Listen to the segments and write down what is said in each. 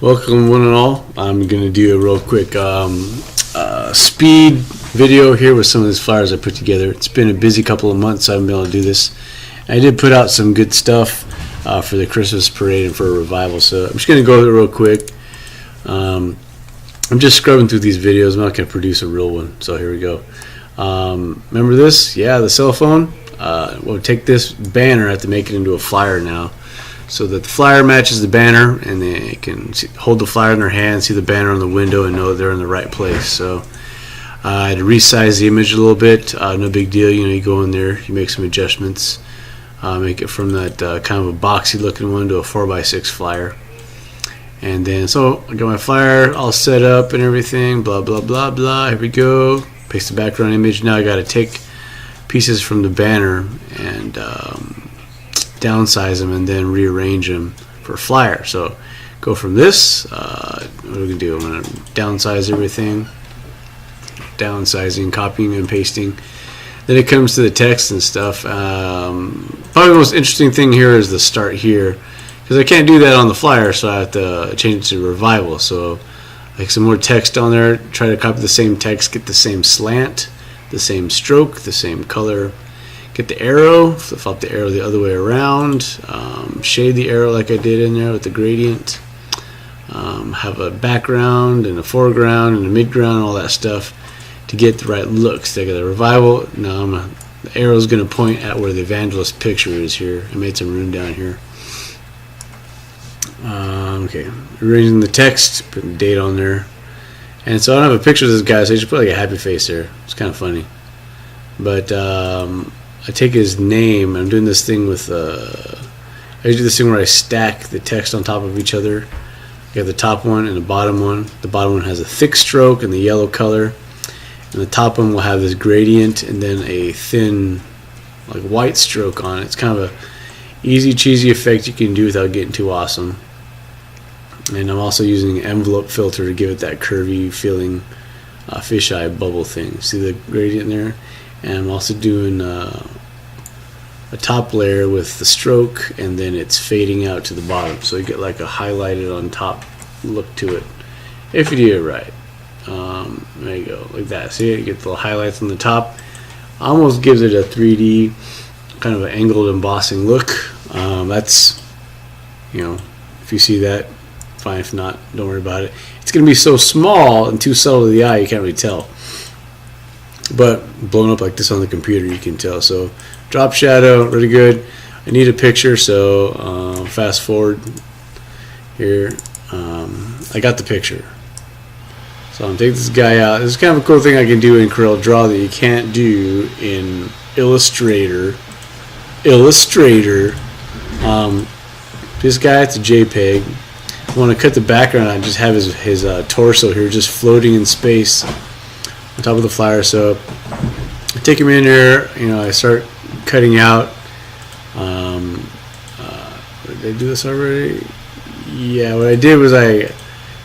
Welcome one and all. I'm going to do a real quick speed video here with some of these flyers I put together. It's been a busy couple of months, so I haven't been able to do this. I did put out some good stuff for the Christmas parade and for a revival, so I'm just going to go over it real quick. I'm just scrubbing through these videos. I'm not going to produce a real one, so here we go. Remember this? Yeah, the cell phone. We'll take this banner. I have to make it into a flyer now, so that the flyer matches the banner, and they can hold the flyer in their hand, see the banner on the window, and know they're in the right place. So I had to resize the image a little bit. No big deal. You go in there, you make some adjustments, make it from that kind of a boxy looking one to a 4x6 flyer. And then, so I got my flyer all set up and everything, blah, blah, blah, blah. Here we go. Paste the background image. Now I got to take pieces from the banner and downsize them and then rearrange them for a flyer. So go from this, what are we going to do? I'm going to downsize everything, downsizing, copying and pasting. Then it comes to the text and stuff. Probably the most interesting thing here is the start here, because I can't do that on the flyer, so I have to change it to revival. So like some more text on there, try to copy the same text, get the same slant, the same stroke, the same color. Get the arrow, flip the arrow the other way around, shade the arrow like I did in there with the gradient, have a background and a foreground and a midground and all that stuff to get the right looks. They got the revival. Now the arrow is going to point at where the evangelist picture is here. I made some room down here. Okay, arranging the text, putting the date on there. And so I don't have a picture of this guy, so I just put like a happy face there. It's kind of funny. But I take his name. I'm doing this thing with I do this thing where I stack the text on top of each other. You have the top one and the bottom one. The bottom one has a thick stroke and the yellow color, and the top one will have this gradient and then a thin, like white stroke on it. It's kind of a easy, cheesy effect you can do without getting too awesome. And I'm also using an envelope filter to give it that curvy feeling, fisheye bubble thing. See the gradient there? And I'm also doing a top layer with the stroke, and then it's fading out to the bottom, so you get like a highlighted on top look to it if you do it right. There you go, like that. See, you get the highlights on the top. Almost gives it a 3D kind of an angled embossing look. That's, if you see that, fine. If not, don't worry about it. It's going to be so small and too subtle to the eye, you can't really tell. But blown up like this on the computer, you can tell. So drop shadow, really good. I need a picture, so fast forward here. I got the picture. So I'm taking this guy out. This is kind of a cool thing I can do in Corel Draw that you can't do in Illustrator. This guy, it's a JPEG. I want to cut the background out and just have his torso here just floating in space on top of the flyer. So I take him in there, I start cutting out. Did I do this already? Yeah, what I did was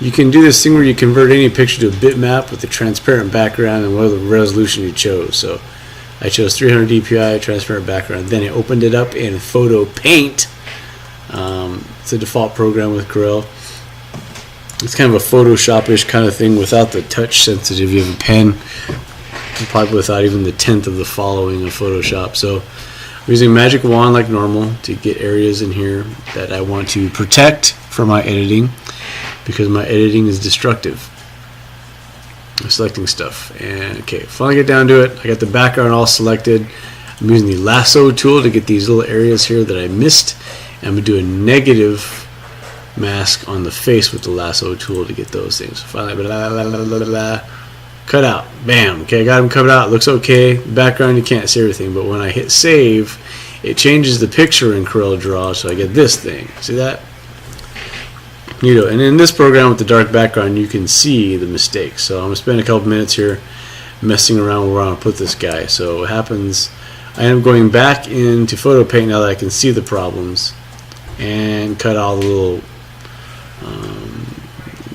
you can do this thing where you convert any picture to a bitmap with a transparent background and whatever resolution you chose. So I chose 300 dpi transparent background. Then I opened it up in Photo Paint. It's a default program with Corel. It's kind of a Photoshop-ish kind of thing without the touch sensitive. You have a pen, probably without even the 10th of the following of Photoshop. So I'm using Magic Wand like normal to get areas in here that I want to protect from my editing, because my editing is destructive. I'm selecting stuff, and okay, finally get down to it. I got the background all selected. I'm using the lasso tool to get these little areas here that I missed, and I'm going to do a negative mask on the face with the lasso tool to get those things. Finally, cut out. Bam. Okay, I got them cut out. Looks okay. Background, you can't see everything, but when I hit save, it changes the picture in Corel Draw, so I get this thing. See that? And in this program with the dark background, you can see the mistakes. So I'm going to spend a couple minutes here messing around where I want to put this guy. So what happens, I am going back into Photo Paint now that I can see the problems, and cut all the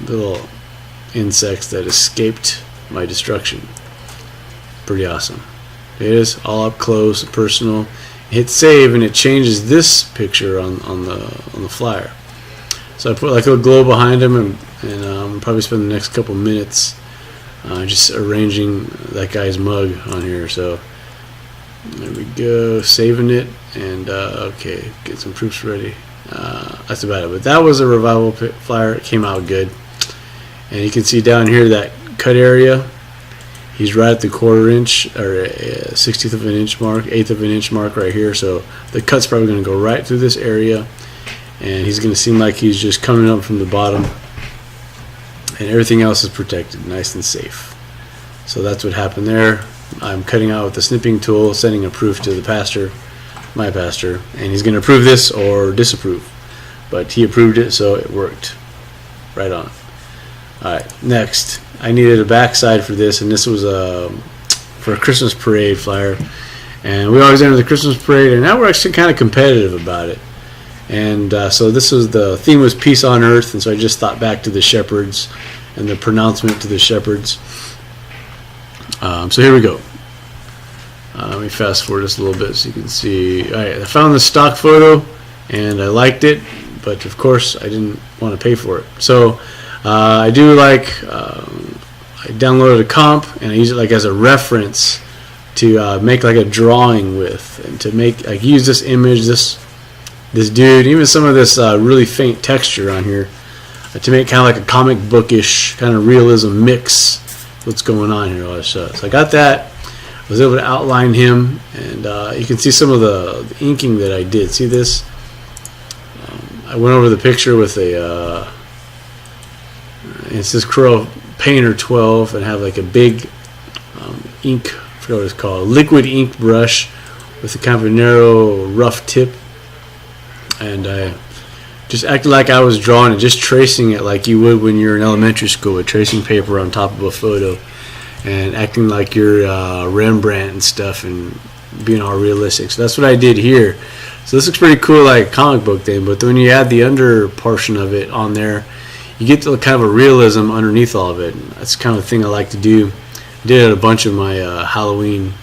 little insects that escaped my destruction. Pretty awesome. It is all up close, personal. Hit save, and it changes this picture on the flyer. So I put like a glow behind him, and probably spend the next couple minutes just arranging that guy's mug on here. So there we go, saving it, and okay, get some proofs ready. That's about it. But that was a revival flyer. It came out good, and you can see down here that cut area. He's right at the 1/4 inch or 1/60th of an inch mark, 1/8 of an inch mark right here. So the cut's probably going to go right through this area, and he's going to seem like he's just coming up from the bottom, and everything else is protected, nice and safe. So that's what happened there. I'm cutting out with the snipping tool, sending a proof to the pastor, my pastor, and he's going to approve this or disapprove. But he approved it, so it worked. Right on. Alright, next. I needed a backside for this, and this was for a Christmas parade flyer. And we always enter the Christmas parade, and now we're actually kind of competitive about it. And so this was, the theme was peace on earth, and so I just thought back to the shepherds and the pronouncement to the shepherds. So here we go. Let me fast forward just a little bit so you can see. Alright, I found the stock photo, and I liked it, but of course I didn't want to pay for it. So I do like, I downloaded a comp, and I use it like as a reference to make like a drawing with, and to make, like, use this image, this dude, even some of this really faint texture on here, to make kind of like a comic bookish kind of realism mix. What's going on here? So I got that. I was able to outline him, and you can see some of the inking that I did. See this? I went over the picture with a it's this Corel Painter 12, and have like a big ink, I forgot what it's called, liquid ink brush with a kind of a narrow, rough tip, and I just acted like I was drawing it, just tracing it like you would when you're in elementary school with tracing paper on top of a photo, and acting like you're Rembrandt and stuff, and being all realistic. So that's what I did here. So this looks pretty cool, like comic book thing, but when you add the under portion of it on there, you get to kind of a realism underneath all of it. That's the kind of thing I like to do. I did a bunch of my Halloween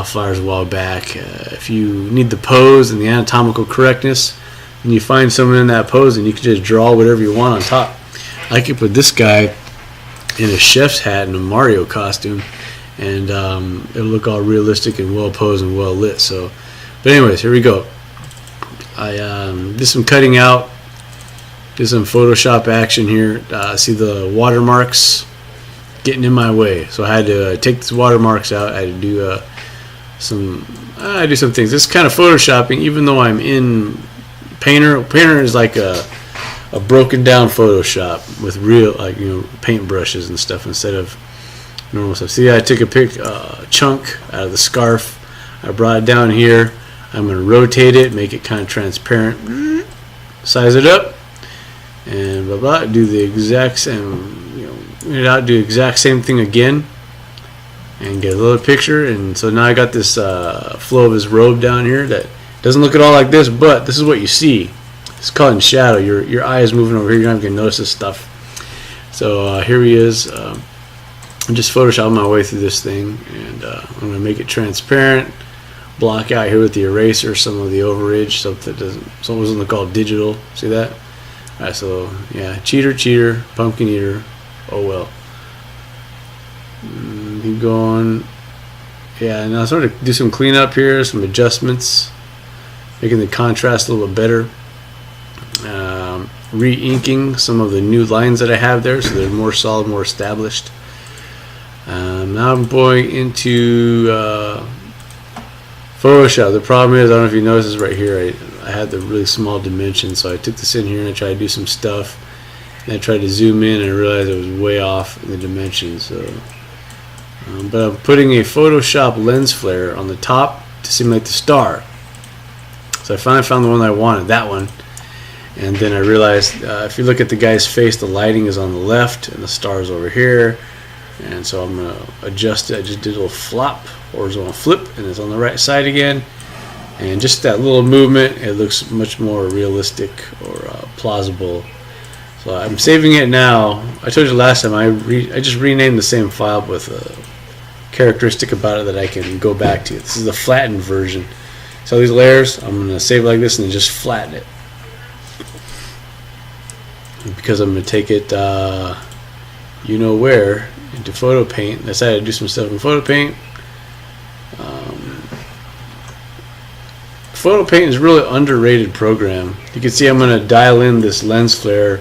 flyers a while back. If you need the pose and the anatomical correctness, and you find someone in that pose, and you can just draw whatever you want on top. I could put this guy in a chef's hat and a Mario costume, and it'll look all realistic and well posed and well lit. So, but anyways, here we go. I did some cutting out, did some Photoshop action here. See the watermarks getting in my way, so I had to take these watermarks out. I had to do some things. This is kind of photoshopping, even though I'm in Painter. Painter is like a broken down Photoshop with real, like, paint brushes and stuff instead of normal stuff. See, I took a chunk out of the scarf. I brought it down here. I'm going to rotate it, make it kind of transparent, size it up, and blah blah. Do the exact same, do the exact same thing again, and get a little picture. And so now I got this flow of his robe down here that doesn't look at all like this, but this is what you see. It's called in shadow. Your eye is moving over here. You're not going to notice this stuff. So here he is. I'm just photoshopping my way through this thing, and I'm going to make it transparent. Block out here with the eraser some of the overage, so that doesn't look all digital. See that? All right. So yeah, cheater, pumpkin eater. Oh well. Keep going. Yeah, now sort of do some cleanup here, some adjustments, making the contrast a little bit better. Re-inking some of the new lines that I have there, so they're more solid, more established. Now I'm going into Photoshop. The problem is, I don't know if you notice this right here, I had the really small dimensions, so I took this in here and I tried to do some stuff, and I tried to zoom in and I realized I was way off in the dimensions. So, but I'm putting a Photoshop lens flare on the top to simulate the star. So I finally found the one that I wanted, that one. And then I realized, if you look at the guy's face, the lighting is on the left and the star is over here. And so I'm going to adjust it. I just did a little flop, horizontal flip, and it's on the right side again. And just that little movement, it looks much more realistic or plausible. So I'm saving it now. I told you last time, I just renamed the same file with a characteristic about it that I can go back to. This is the flattened version. So these layers, I'm going to save like this and then just flatten it. because I'm going to take it you know where, into Photo Paint. I decided to do some stuff in Photo Paint. Photo Paint is a really underrated program. You can see I'm going to dial in this lens flare.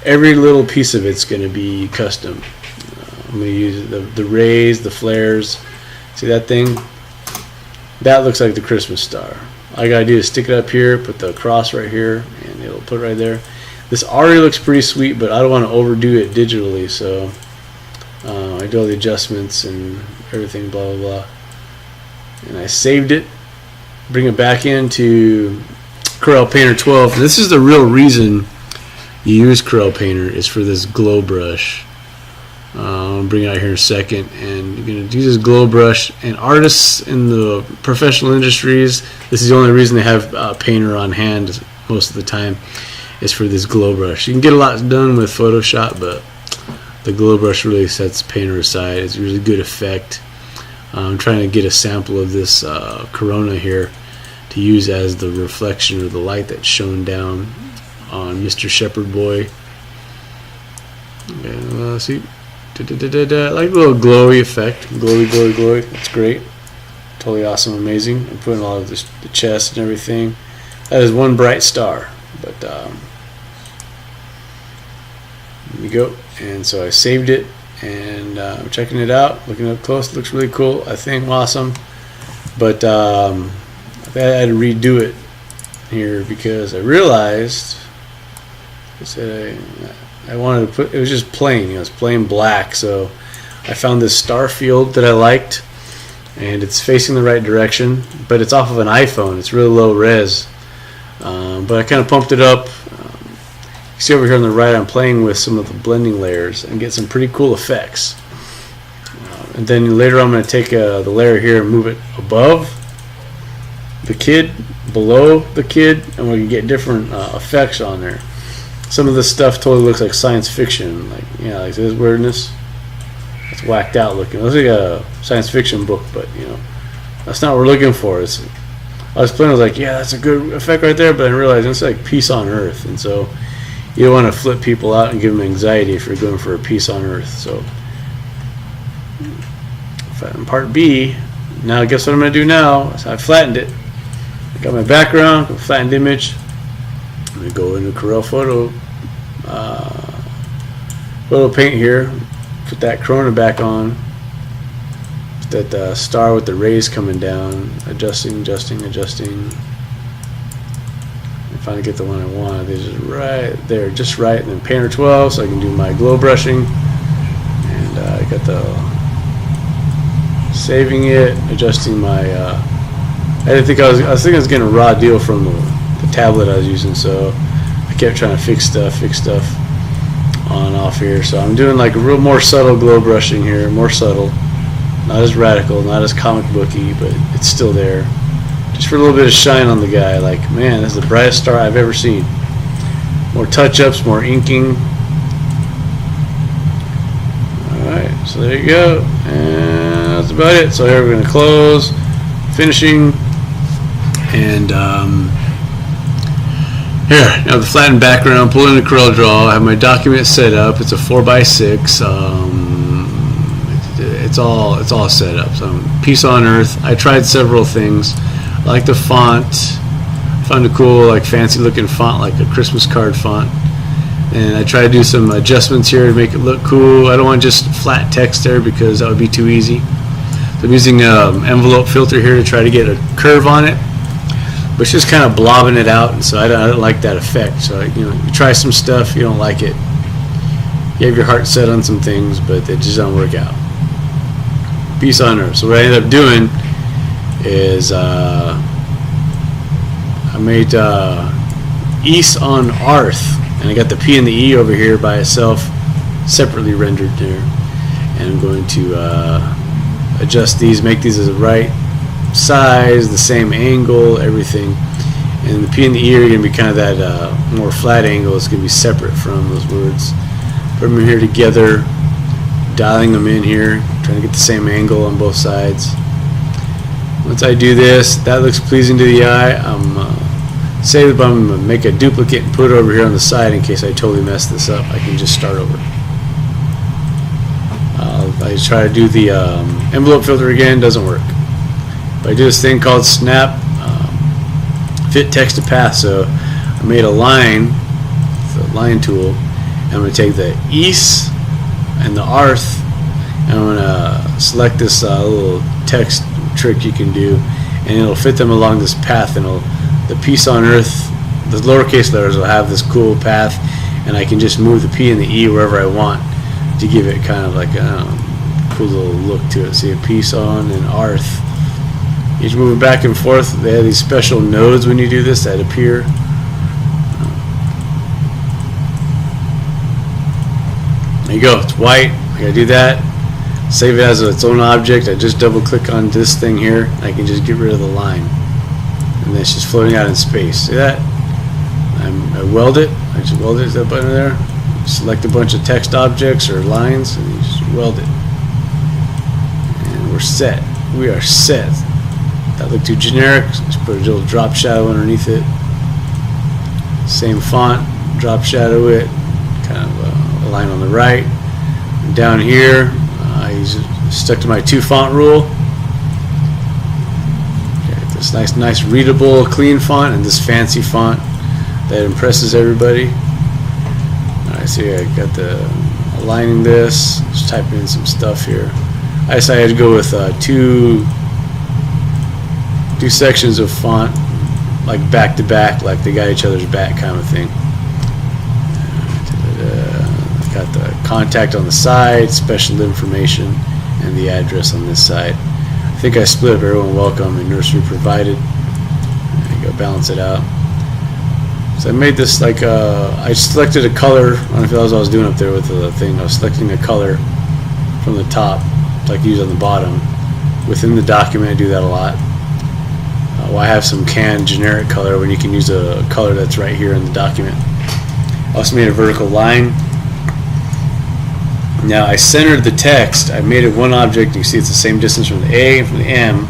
Every little piece of it's going to be custom. I'm going to use the rays, the flares. See that thing? That looks like the Christmas star. All I got to do is stick it up here, put the cross right here, and it'll put it right there. This already looks pretty sweet, but I don't want to overdo it digitally, so I do all the adjustments and everything, blah, blah, blah. And I saved it. Bring it back into Corel Painter 12. And this is the real reason you use Corel Painter, is for this glow brush. I'll bring it out here in a second. And you're going to use this glow brush. And artists in the professional industries, this is the only reason they have Painter on hand most of the time, is for this glow brush. You can get a lot done with Photoshop, but the glow brush really sets Painter aside. It's a really good effect. I'm trying to get a sample of this corona here to use as the reflection or the light that's shown down on Mr. Shepherd Boy. Okay, see, like a little glowy effect, glowy, glowy, glowy. It's great, totally awesome, amazing. I'm putting all of the chest and everything. That is one bright star, but there you go. And so I saved it. And I'm checking it out, looking up close. It looks really cool, I think, awesome. But I had to redo it here because I realized I wanted to put, it was just plain, it was plain black. So I found this star field that I liked, and it's facing the right direction, but it's off of an iPhone. It's really low res, but I kind of pumped it up. You see over here on the right, I'm playing with some of the blending layers and get some pretty cool effects. And then later I'm going to take the layer here and move it above the kid, below the kid, and we can get different effects on there. Some of this stuff totally looks like science fiction, like, you know, like this weirdness. It's whacked out looking. It looks like a science fiction book, but you know, that's not what we're looking for. I was playing, I was like, yeah, that's a good effect right there, but I realized it's like peace on earth, and so you don't want to flip people out and give them anxiety if you're going for a peace on earth. So in part B, now guess what I'm going to do now? So I flattened it. I got my background, flattened image. I'm going to go into Corel Photo Paint here, put that corona back on, put that star with the rays coming down, adjusting. Finally get the one I want. This is right there, just right. And then Painter 12, so I can do my glow brushing. And I got the saving it, adjusting my. I didn't think I was thinking I was getting a raw deal from the tablet I was using, so I kept trying to fix stuff on and off here. So I'm doing like a real more subtle glow brushing here, more subtle, not as radical, not as comic booky, but it's still there. Just for a little bit of shine on the guy, like, man, this is the brightest star I've ever seen. More touch-ups, more inking. Alright, so there you go. And that's about it. So here we're going to close, finishing, and here, now the flattened background, pull in the Corel Draw, I have my document set up. It's a 4x6. It's all set up. So peace on earth. I tried several things. I like the font. I found a cool, like, fancy looking font, like a Christmas card font. And I try to do some adjustments here to make it look cool. I don't want just flat text there because that would be too easy. So I'm using envelope filter here to try to get a curve on it, but it's just kind of blobbing it out, and so I don't like that effect. So you try some stuff, you don't like it, you have your heart set on some things, but they just don't work out. Peace on earth. So what I ended up doing is I made east on arth, and I got the P and the E over here by itself, separately rendered there, and I'm going to adjust these, make these as the right size, the same angle, everything. And the P and the E are going to be kind of that more flat angle. It's going to be separate from those words. Put them in here together, dialing them in here, trying to get the same angle on both sides. Once I do this, that looks pleasing to the eye. I'm save it, but I'm going to make a duplicate and put it over here on the side in case I totally mess this up. I can just start over. I try to do the envelope filter again, doesn't work. But I do this thing called snap fit text to path. So I made a line, the line tool, and I'm going to take the east and the arth, and I'm going to select this little text trick you can do, and it'll fit them along this path, and the peace on earth, the lowercase letters will have this cool path, and I can just move the P and the E wherever I want to give it kind of like a cool little look to it. See, a peace on and arth. You just move it back and forth. They have these special nodes when you do this that appear. There you go. It's white. I gotta do that. Save it as its own object. I just double click on this thing here. I can just get rid of the line, and then it's just floating out in space. See that? I weld it. I just weld it to that button there. Select a bunch of text objects or lines, and you just weld it. And we're set. We are set. That looked too generic. Just put a little drop shadow underneath it. Same font. Drop shadow it. Kind of a line on the right. And down here, I stuck to my 2 font rule. Okay, this nice readable, clean font, and this fancy font that impresses everybody. Alright, so I got the aligning this, just typing in some stuff here. I decided to go with two sections of font, like back to back, like they got each other's back kind of thing. Got the contact on the side, special information, and the address on this side. I think I split up everyone welcome and nursery provided. There you go, balance it out. So I made this like I selected a color. I don't know if that was what I was doing up there with the thing. I was selecting a color from the top, like you use on the bottom. Within the document, I do that a lot. Well, I have some canned generic color when you can use a color that's right here in the document. I also made a vertical line. Now I centered the text. I made it one object. You see it's the same distance from the A and from the M.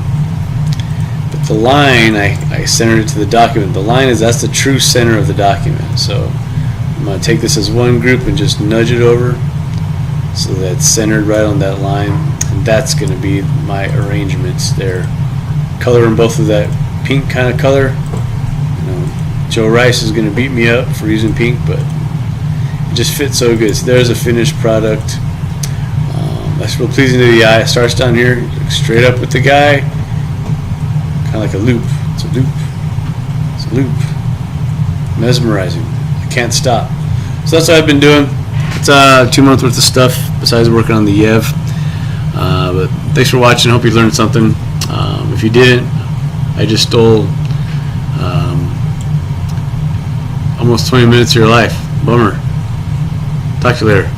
But the line, I centered it to the document. The line that's the true center of the document. So I'm going to take this as one group and just nudge it over so that it's centered right on that line. And that's going to be my arrangements there. Color in both of that pink kind of color. You know, Joe Rice is going to beat me up for using pink, but it just fits so good. So there's a finished product. That's real pleasing to the eye. It starts down here, straight up with the guy, kind of like a loop. It's a loop. It's a loop. Mesmerizing. I can't stop. So that's what I've been doing. It's 2 months worth of stuff besides working on the Yev. But thanks for watching. Hope you learned something. If you didn't, I just stole almost 20 minutes of your life. Bummer. Talk to you later.